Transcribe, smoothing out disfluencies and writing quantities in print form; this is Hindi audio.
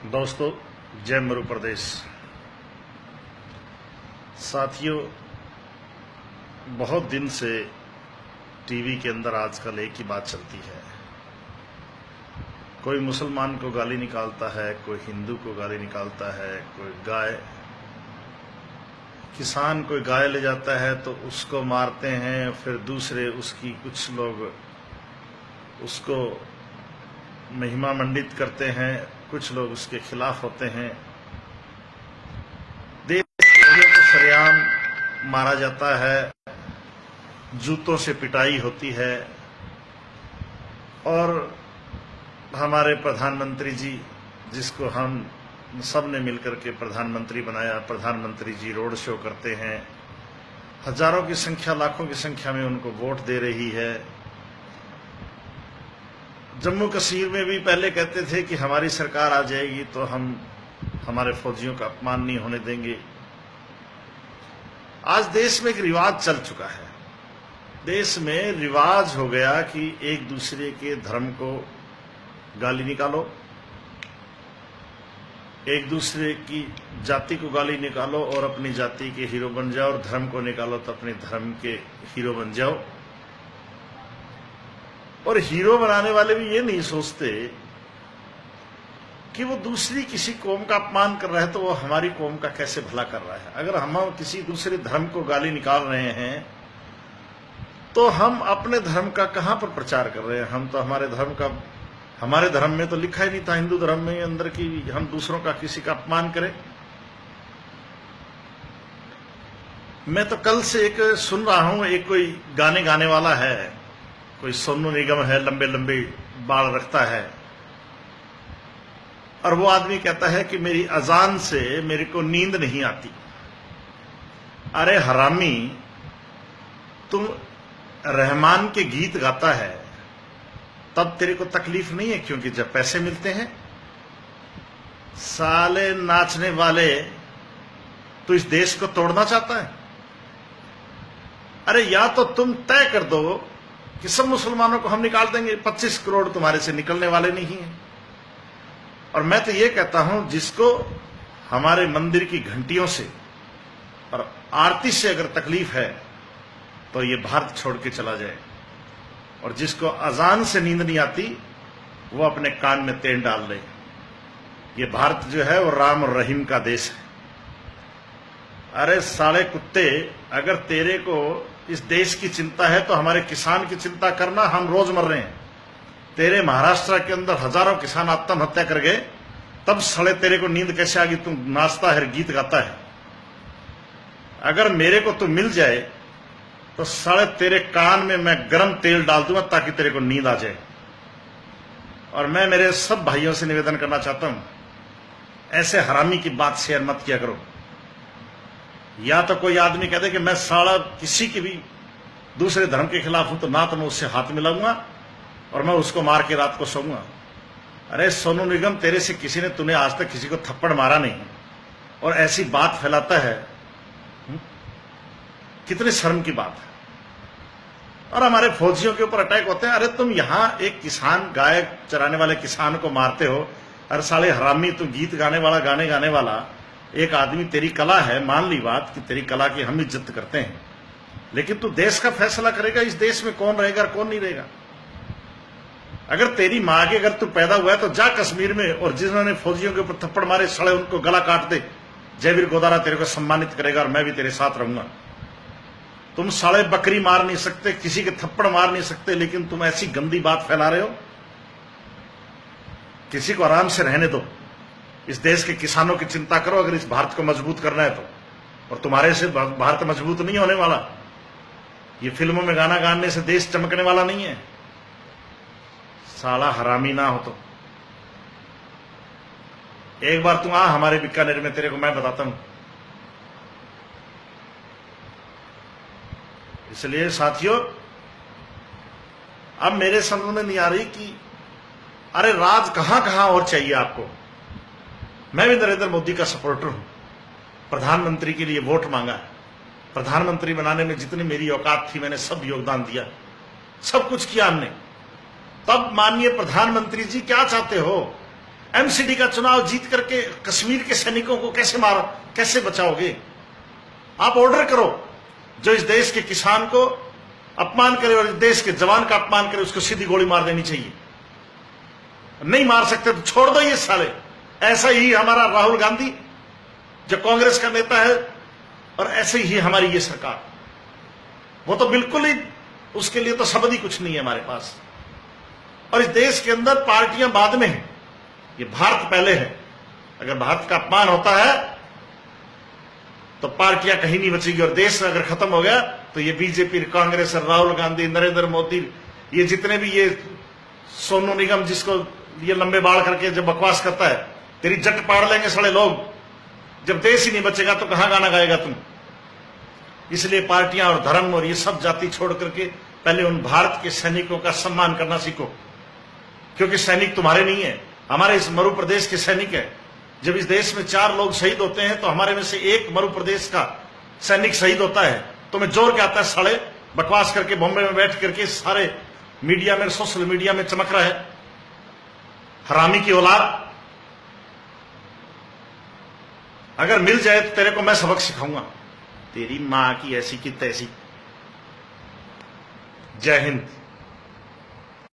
दोस्तों, जय मरु प्रदेश। साथियों, बहुत दिन से टीवी के अंदर आजकल एक ही बात चलती है। कोई मुसलमान को गाली निकालता है, कोई हिंदू को गाली निकालता है, कोई गाय किसान कोई गाय ले जाता है तो उसको मारते हैं, फिर दूसरे उसकी कुछ लोग उसको महिमा मंडित करते हैं, कुछ लोग उसके खिलाफ होते हैं। देश को सरेआम मारा जाता है, जूतों से पिटाई होती है और हमारे प्रधानमंत्री जी, जिसको हम सब ने मिलकर के प्रधानमंत्री बनाया, प्रधानमंत्री जी रोड शो करते हैं, हजारों की संख्या, लाखों की संख्या में उनको वोट दे रही है। जम्मू कश्मीर में भी पहले कहते थे कि हमारी सरकार आ जाएगी तो हम हमारे फौजियों का अपमान नहीं होने देंगे। आज देश में एक रिवाज चल चुका है। देश में रिवाज हो गया कि एक दूसरे के धर्म को गाली निकालो, एक दूसरे की जाति को गाली निकालो और अपनी जाति के हीरो बन जाओ, और धर्म को निकालो तो अपने धर्म के हीरो बन जाओ। और हीरो बनाने वाले भी ये नहीं सोचते कि वो दूसरी किसी कौम का अपमान कर रहा है तो वो हमारी कौम का कैसे भला कर रहा है। अगर हम किसी दूसरे धर्म को गाली निकाल रहे हैं तो हम अपने धर्म का कहां पर प्रचार कर रहे हैं। हम तो हमारे धर्म में तो लिखा ही नहीं था, हिंदू धर्म में अंदर की हम दूसरों का किसी का अपमान करें। मैं तो कल से एक सुन रहा हूं, एक कोई गाने वाला है, कोई सोनू निगम है, लंबे लंबे बाल रखता है, और वो आदमी कहता है कि मेरी अजान से मेरे को नींद नहीं आती। अरे हरामी, तुम रहमान के गीत गाता है तब तेरे को तकलीफ नहीं है, क्योंकि जब पैसे मिलते हैं। साले नाचने वाले, तो इस देश को तोड़ना चाहता है। अरे या तो तुम तय कर दो कि सब मुसलमानों को हम निकाल देंगे, 25 करोड़ तुम्हारे से निकलने वाले नहीं हैं। और मैं तो ये कहता हूं, जिसको हमारे मंदिर की घंटियों से और आरती से अगर तकलीफ है तो ये भारत छोड़ के चला जाए, और जिसको अजान से नींद नहीं आती वो अपने कान में तेल डाल ले। ये भारत जो है वो राम और रहीम का देश है। अरे साले कुत्ते, अगर तेरे को इस देश की चिंता है तो हमारे किसान की चिंता करना। हम रोज मर रहे हैं। तेरे महाराष्ट्र के अंदर हजारों किसान आत्महत्या कर गए, तब साले तेरे को नींद कैसे आ गई? तू नाचता है, गीत गाता है। अगर मेरे को तू मिल जाए तो साले तेरे कान में मैं गरम तेल डाल दूंगा ताकि तेरे को नींद आ जाए। और मैं मेरे सब भाइयों से निवेदन करना चाहता हूं, ऐसे हरामी की बात शेयर मत किया करो। या तो कोई आदमी कहते कि मैं साला किसी की भी दूसरे धर्म के खिलाफ हूं तो ना तो मैं उससे हाथ मिलाऊंगा और मैं उसको मार के रात को सोऊंगा। अरे सोनू निगम, तेरे से तूने आज तक किसी को थप्पड़ मारा नहीं और ऐसी बात फैलाता है, कितनी शर्म की बात है। और हमारे फौजियों के ऊपर अटैक होते हैं। अरे तुम यहां एक किसान, गाय चराने वाले किसान को मारते हो। अरे साले हरामी, तू गीत गाने वाला, गाने गाने वाला एक आदमी, तेरी कला है, मान ली बात कि तेरी कला की हम इज्जत करते हैं, लेकिन तू देश का फैसला करेगा इस देश में कौन रहेगा और कौन नहीं रहेगा। अगर तेरी मां के अगर तू पैदा हुआ है तो जा कश्मीर में, और जिन्होंने फौजियों के ऊपर थप्पड़ मारे साले उनको गला काट दे। जयवीर गोदारा तेरे को सम्मानित करेगा और मैं भी तेरे साथ रहूंगा। तुम साले बकरी मार नहीं सकते, किसी के थप्पड़ मार नहीं सकते, लेकिन तुम ऐसी गंदी बात फैला रहे हो। किसी को आराम से रहने दो। इस देश के किसानों की चिंता करो अगर इस भारत को मजबूत करना है तो। और तुम्हारे से भारत मजबूत नहीं होने वाला। ये फिल्मों में गाना गाने से देश चमकने वाला नहीं है। साला हरामी ना हो तो एक बार तू आ हमारे बीकानेर में, तेरे को मैं बताता हूं। इसलिए साथियों, अब मेरे समझ में नहीं आ रही कि अरे राज कहां कहां और चाहिए आपको। मैं भी नरेंद्र मोदी का सपोर्टर हूं। प्रधानमंत्री के लिए वोट मांगा, प्रधानमंत्री बनाने में जितनी मेरी औकात थी मैंने सब योगदान दिया, सब कुछ किया हमने। तब माननीय प्रधानमंत्री जी क्या चाहते हो? एमसीडी का चुनाव जीत करके कश्मीर के सैनिकों को कैसे बचाओगे? आप ऑर्डर करो, जो इस देश के किसान को अपमान करे और इस देश के जवान का अपमान करे, उसको सीधी गोली मार देनी चाहिए। नहीं मार सकते तो छोड़ दो ये साले। ऐसा ही हमारा राहुल गांधी जो कांग्रेस का नेता है, और ऐसे ही हमारी ये सरकार, वो तो बिल्कुल ही, उसके लिए तो शब्द ही कुछ नहीं है हमारे पास। और इस देश के अंदर पार्टियां बाद में हैं, ये भारत पहले है। अगर भारत का अपमान होता है तो पार्टियां कहीं नहीं बचेगी, और देश अगर खत्म हो गया तो ये बीजेपी, कांग्रेस, राहुल गांधी, नरेंद्र मोदी, ये जितने भी, ये सोनू निगम जिसको ये लंबे बाल करके जब बकवास करता है, तेरी जट पाड़ लेंगे साले लोग। जब देश ही नहीं बचेगा तो कहां गाना गाएगा तुम? इसलिए पार्टियां और धर्म और ये सब जाति छोड़ करके पहले उन भारत के सैनिकों का सम्मान करना सीखो, क्योंकि सैनिक तुम्हारे नहीं है, हमारे इस मरु प्रदेश के सैनिक है। जब इस देश में 4 लोग शहीद होते हैं तो हमारे में से एक मरु प्रदेश का सैनिक शहीद होता है। तुम्हें जोर क्या आता है साले? बकवास करके बॉम्बे में बैठ करके सारे मीडिया में, सोशल मीडिया में चमक रहा है, हरामी की औलाद। अगर मिल जाए तो तेरे को मैं सबक सिखाऊंगा, तेरी मां की ऐसी की तैसी। जय हिंद।